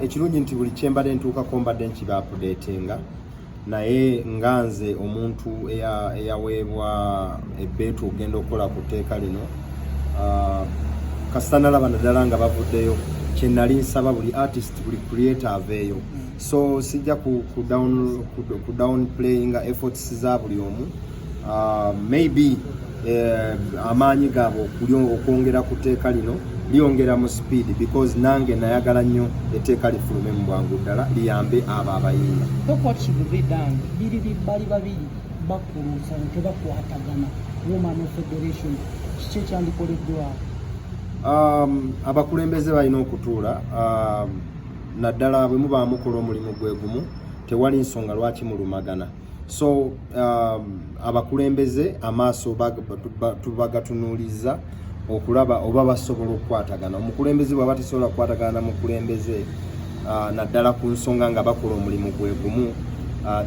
Ekirungi nti buli kyembadde ntuukako mbadde nkiba updatinga naye nganze omuntu eyaweebwa ebbeetu ogenda okukola ku tteeka lino kasita nalaba naddala nga bavuddeyo kye nali nsaba buli artist buli creator aveeyo so sijja ku down playing efforts za buli omu maybe amaanyi gaabo okwongera ku tteeka lino liyongera mu speed because nange nayagala nnyo etteeka lifulume mu bwangu ddala liyambe abo abayimba. What should be done? Bali babiri bakulusa tebakwatagana woman federation kiki kyandikoleddwa? Abakulembeze balina okutuula naddala bwe muba mukola omulimu gwe gumu tewali nsonga lwaki mulumagana so abakulembeze amaaso tubagatunuuliza okulaba oba basobola okukwatagana omukulembeze bw'aba tasobola kukwatagana na mukulembeze naddala ku nsonga nga bakola omulimu gwe gumu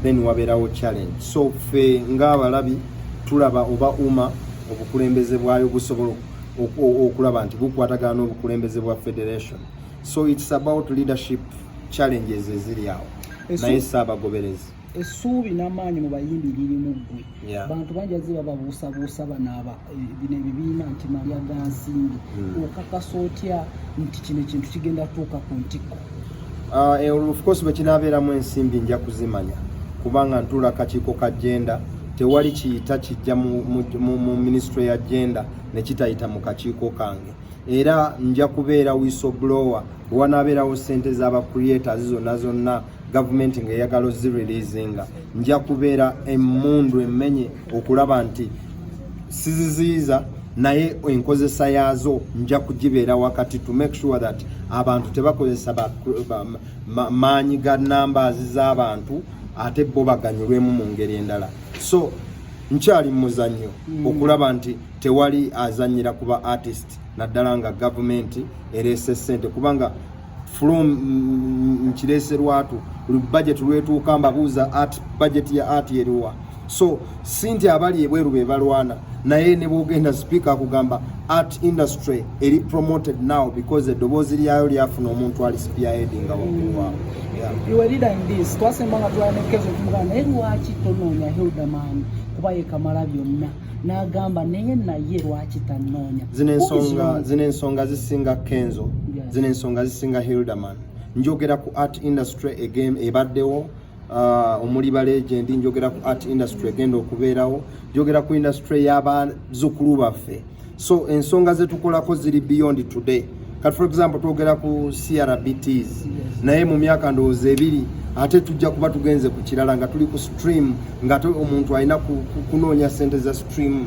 then wabeerawo challenge so ffe ng'abalabi tulaba oba obukulembeze bwayo busobola okulaba nti bukwatagana n'obukulembeze bwa federation so it's about leadership challenges eziri awo naye saabagoberezi essuubi n'amaanyi mu bayimbi liri mu ggwe bantu bangi azze bababuusabuusa banaaba bino ebibiina nti malya ga nsimbi okakasa otya nti kino ekintu kigenda tuuka ku ntikko? Of course bwe kinaabeeramu ensimbi nja kuzimanya kubanga ntuula akakiiko ka genda tewali kiyita kijja mu ministry ya genda ne kitayita mu kakiiko kange era nja kubeera whistleblower bwe wanaabeerawo ssente z'aba-creators zonna gavumenti ng'eyagala ozireleasinga nja kubeera emmundu emmenye okulaba nti siziziiza naye enkozesa yaazo nja kugibeera wakati to make sure that abantu tebakozesa maanyi ga numbers z'abantu ate bo baganyulwemu mu ngeri endala so nkyali mu muzannyo okulaba nti tewali azannyira kuba artist naddala nga gavumenti ereese ssente kubanga from nkirese lwatu budget lwetuuka mbabuuza art budget ya art yeruwa so sinti abali ebweru be balwana naye ne bogenda speaker akugamba art industry eri promoted now because eddoboozi lyayo lyafuna omuntu ali spearheading waggulu waawo. You were leader in this twasembanga tulanekezo tumugana naye lwaki tonoonya Hildaman kuba ye kamala byonna n'agamba naye lwaki tanoonya? zino ensonga zisinga Kenzo zino ensonga zisinga Hildaman njogera ku art industry again ebaddewo omuliba legend njogera ku art industry egenda okubeerawo njogera ku industry y'abazzukulu baffe so ensonga zetukolako ziri beyond today kati for example twogera ku CRBTs naye mu myaka ndowooza ebiri ate tujja kuba tugenze ku kirala nga tuli ku stream nga omuntu alina kunoonya ssente za stream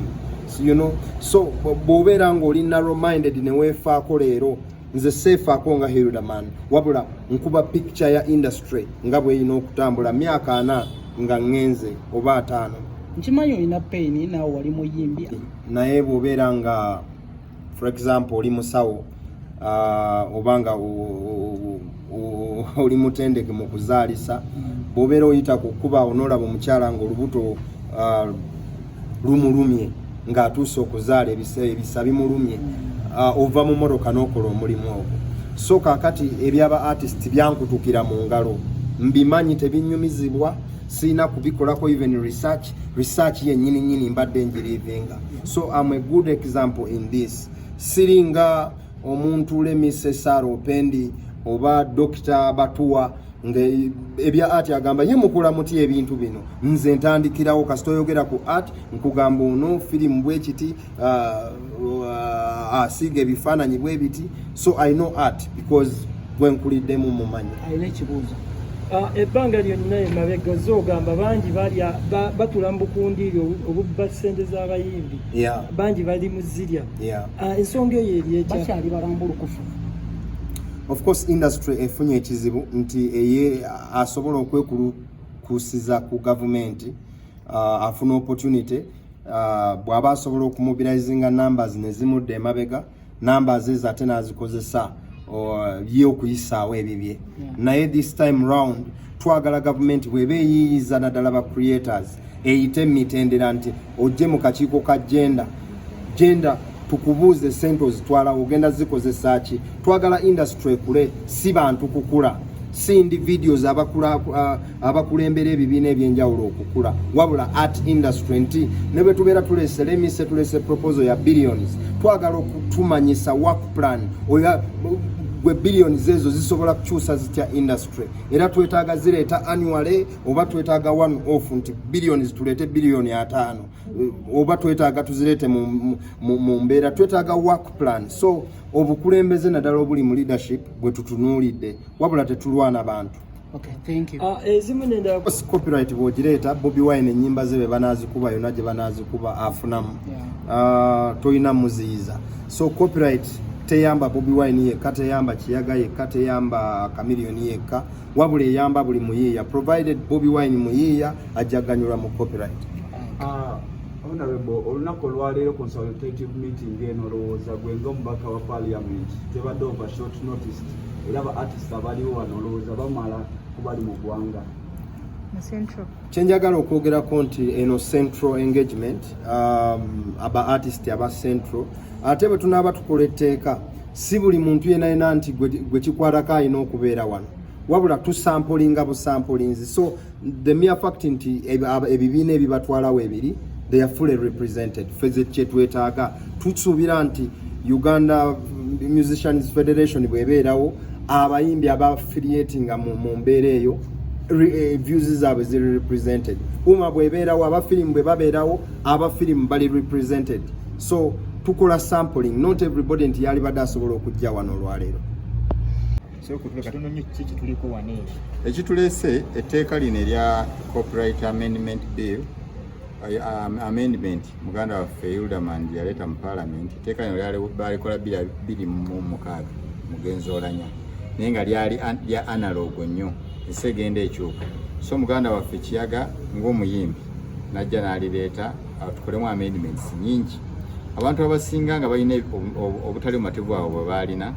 so bw'obeera ng'oli narrow minded ne weefaako leero nze seefaako nga Hildaman wabula nkuba picture ya industry nga bw'erina okutambula myaka 4 nga ngenze oba 5 nkimanyi olina pain naawe wali muyimbi naye bw'obeera nga for example oli musawo obanga oli mutendeke mu kuzaalisa bw'obeera oyita ku kkuba onoolaba omukyala ng'olubuto lumulumye ng'atuuse okuzaala ebisa bimulumye ova mu motoka n'okola omulimu ogwo so kaakati ebyaba artist byankutukira mu ngalo mbimanyi tebinnyumizibwa sina kubikolako even research yennyini mbadde njirivinga so I'm a good example in this siringa omuntu lemise Saro Opendi oba Dr. Batuwa nge ebya art agamba ye mukola muti ebintu bino nze ntandikirawo kasito yogera ku art nkugamba ono film bwekiti asiga ebifaananyi bwebiti so I know art because gwenkuliddemu mumanyi ayina ekibuuzo ebbanga lyonna emabega zogamba bangi batula mu bukundiri obubba ssente z'abayimbi bangi bali mu zirya ensonga eyo eryekya bakyali balambulukufu. Of course industry efunye ekizibu nti eye asobola okwekulukusiza ku gavumenti afuna opportunity bw'aba asobola okumubilizinga numbers ne zimudde emabega numbers ezo ate n'azikozesa ye okuyisaawo ebibye naye this time round twagala gavumenti bw'eba eyiyiza naddala ba creators eyite mitendera nti ojje mu kakiiko ka genda tukubuuze sente ozitwala ogenda zikozesa ki. Twagala industry ekule, si bantu kukula, si individuals abakulembera ebibiina ebyenjawulo okukula, wabula art industry nti ne bwe tubeera tulese lemise tulese proposal ya billions, twagala okutumanyisa work plan oya gwe billions ezo zisobola kukyusa zitya industry, era twetaaga zireeta annually oba twetaaga one off nti billions tuleete billioni 5 oba twetaaga tuzireete mu mbeera, twetaaga work plan. So obukulembeze naddala obuli mu leadership bwe tutunuulidde, wabula tetulwana bantu. Okay, thank you. Copyright bw'ogireeta Bobi Wine ennyimba ze be banaazikuba yonna gye banaazikuba afunamu, toyina muziyiza. So copyright teyamba Bobi Wine yekka, teyamba Kiyaga yekka, teyamba Chameleone yekka, wabula eyamba buli muyiiya, provided Bobi Wine muyiiya ajjaganyulwa mu copyright. Honorable, olunaku olwaleero consultative meeting eno olowooza gwe ng'omubaka wa parliament tebadde over short notice era ba artist abaliwo wano olowooza bamala kubali mu ggwanga. Kyenjagala okwogerako nti eno central engagement aba artist aba central, ate bwe tunaaba tukola etteeka si buli muntu yenayina nti gwe kikwatako alina okubeera wano, wabula tusampolinga busampolinzi. So the mere fact nti ebibiina ebibatwalawo ebiri they are fully represented. Feze kyetwetaaga tusuubira nti Uganda Musicians Federation bwebeerawo abayimbi aba-affiliatinga mu mbeera eyo views zaabwe ziri represented. Uma bwebeerawo abafirimu bwe babeerawo abafirimu bali represented. So tukola sampling, not everybody nti yali badde asobola okujja wano olwaleero. Ekituleese etteeka lino erya Copyright Amendment Bill amendment muganda waffe Hilderman yaleeta mu parliament. Etteeka lino balikola 2006 mugenzoolanya naye nga lyali lya analog nnyo, esegenda ekyuka. So muganda waffe Kiyaga ng'omuyimbi najja n'alireeta tukolemu amendments nyingi. Abantu abasinga nga balina obutali bumativu awo bwe baalina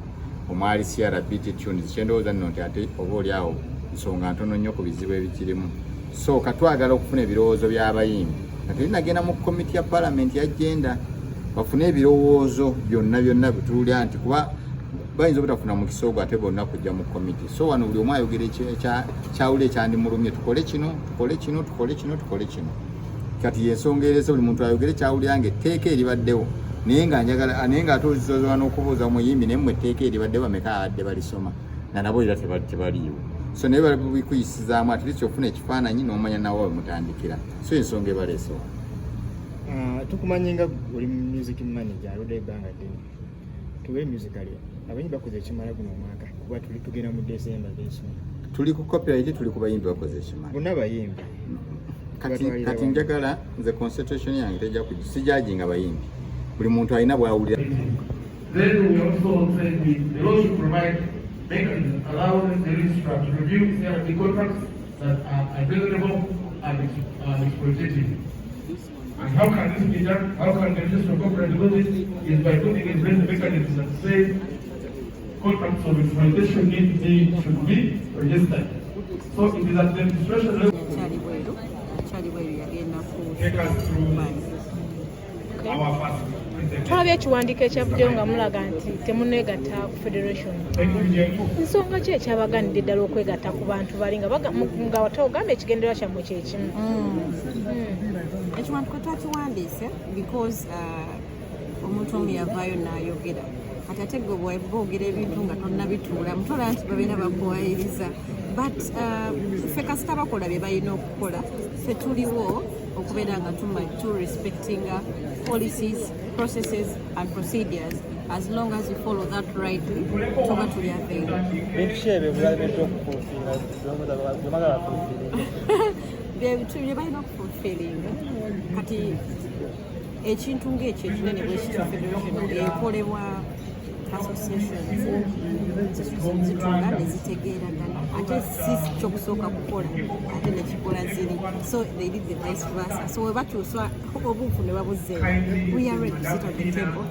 omwali CRBT tunes kyendowooza nno nti ate oba oli awo nsonga ntono nnyo ku bizibu ebikirimu. So katwagala okufuna ebirowoozo by'abayimbi kati nagenda mu komiti ya parliament ya agenda bafune ebirowoozo byonna bitulya nti kuba bayinza obutafuna mu kisoogo ate bonna kujja mu komiti. So wano buli omu ayogera kyawula ekyandimulumye, tukole kino. Kati yensonga erese buli muntu ayogere kyawulira nga etteeka eribaddewo naye nga ate ozizooza n'okubuuza omuyimbi naye mmwe etteeka eribaddewo bameka abadde balisoma na nabo era tebaliiwo. So naye babikuyisizaamu ati least ofuna ekifaananyi n'omanya nawe mutandikira. So ensonga ebaleesewo. Tukumanyi nga oli music manager aludde ebbanga ddene tuwe musically abayimbi bakoze ekimala guno omwaka kuba tugenda mu December bensonga tuli ku copyright, tuli ku bayimbi bakoze ekimala bonna bayimbi. Kati njagala nze concentration yange tejja sijajinga bayimbi, buli muntu alina bwawulira. Then we also said the law should provide mechanisms allowing the registrar to review the contracts that are available and exploitative. And how can this be done? How can the registrar of copyright do this? Is by putting in place a mechanism that says contracts of exploitation should be registered. So it is at the administration level. Take us through our first. Twabye ekiwandiiko ekyavuddeyo nga mulaga nti temuneegatta ku federation. Nsonga ki ekyabaganidde ddala okwegatta ku bantu bali nga watogamba ekigendererwa kyammwe kyekimu? Ekiwandiiko twakiwandiise because omuntu omu yavaayo n'ayogera kati ate gwe bw'ogera ebintu nga tonnabituula mutola nti babeera bakuwayiriza but ffe kasita bakola bye balina okukola ffe tuliwo okubeera nga to respecting policies, processes and procedures as long as you follow that rightly tuba tuli available. Bye balina okufulfillinga kati ekintu ng'ekyo ekinene bwekityo federation ekolebwa associations zitula nezitegeeragana ate si kyokusooka kukola ate nekikola ziri, so they did the vice versa. So we bakyusa obuufu ne babuzzeeyo we are ready to sit at the table.